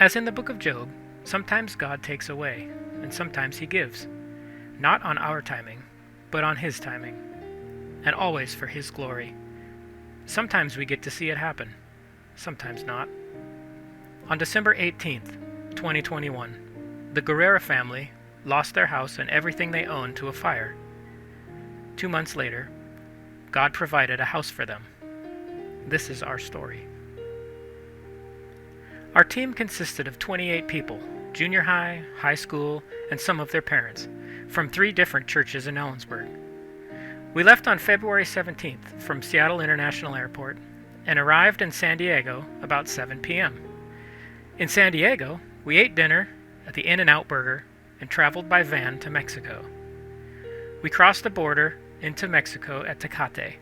As in the book of Job, sometimes God takes away, and sometimes he gives, not on our timing, but on his timing, and always for his glory. Sometimes we get to see it happen, sometimes not. On December 18th, 2021, the Guerrera family lost their house and everything they owned to a fire. 2 months later, God provided a house for them. This is our story. Our team consisted of 28 people, junior high, high school, and some of their parents, from 3 different churches in Ellensburg. We left on February 17th from Seattle International Airport and arrived in San Diego about 7 p.m. In San Diego, we ate dinner at the In-N-Out Burger and traveled by van to Mexico. We crossed the border into Mexico at Tecate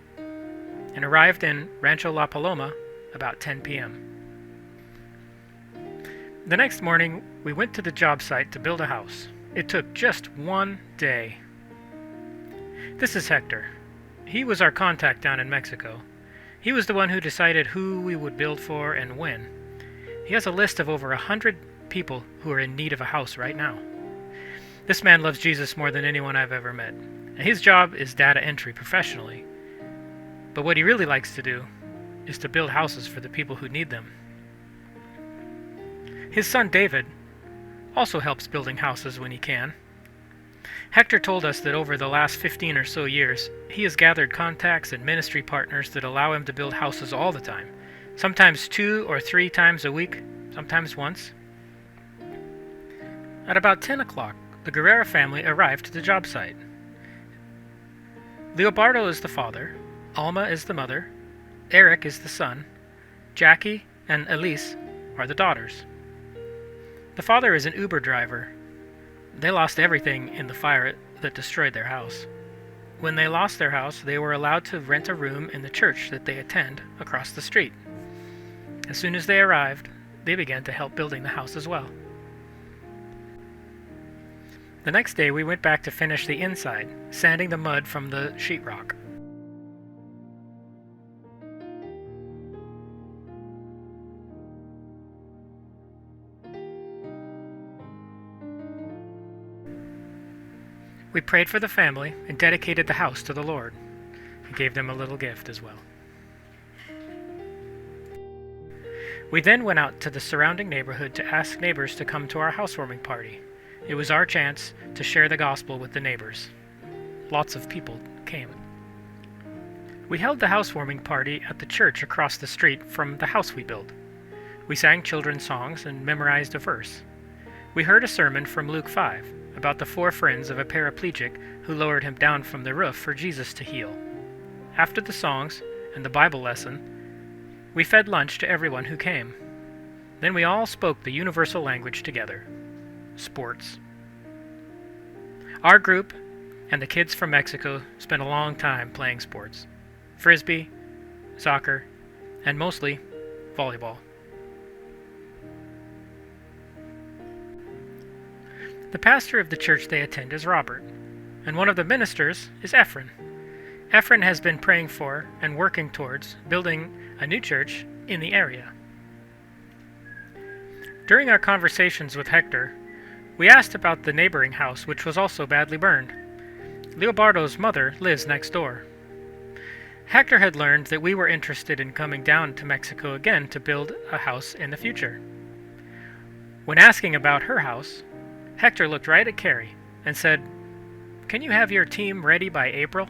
and arrived in Rancho La Paloma about 10 p.m. The next morning, we went to the job site to build a house. It took just 1 day. This is Hector. He was our contact down in Mexico. He was the one who decided who we would build for and when. He has a list of over 100 people who are in need of a house right now. This man loves Jesus more than anyone I've ever met. And his job is data entry professionally. But what he really likes to do is to build houses for the people who need them. His son David also helps building houses when he can. Hector told us that over the last 15 or so years, he has gathered contacts and ministry partners that allow him to build houses all the time, sometimes 2 or 3 times a week, sometimes once. At about 10 o'clock, the Guerrera family arrived at the job site. Leobardo is the father, Alma is the mother, Eric is the son, Jackie and Elise are the daughters. The father is an Uber driver. They lost everything in the fire that destroyed their house. When they lost their house, they were allowed to rent a room in the church that they attend across the street. As soon as they arrived, they began to help building the house as well. The next day we went back to finish the inside, sanding the mud from the sheetrock. We prayed for the family and dedicated the house to the Lord, and gave them a little gift as well. We then went out to the surrounding neighborhood to ask neighbors to come to our housewarming party. It was our chance to share the gospel with the neighbors. Lots of people came. We held the housewarming party at the church across the street from the house we built. We sang children's songs and memorized a verse. We heard a sermon from Luke 5 about the 4 friends of a paraplegic who lowered him down from the roof for Jesus to heal. After the songs and the Bible lesson, we fed lunch to everyone who came. Then we all spoke the universal language together: sports. Our group and the kids from Mexico spent a long time playing sports: frisbee, soccer, and mostly volleyball. The pastor of the church they attend is Robert, and one of the ministers is Efren. Efren has been praying for and working towards building a new church in the area. During our conversations with Hector, we asked about the neighboring house, which was also badly burned. Leobardo's mother lives next door. Hector had learned that we were interested in coming down to Mexico again to build a house in the future. When asking about her house, Hector looked right at Carrie and said, "Can you have your team ready by April?"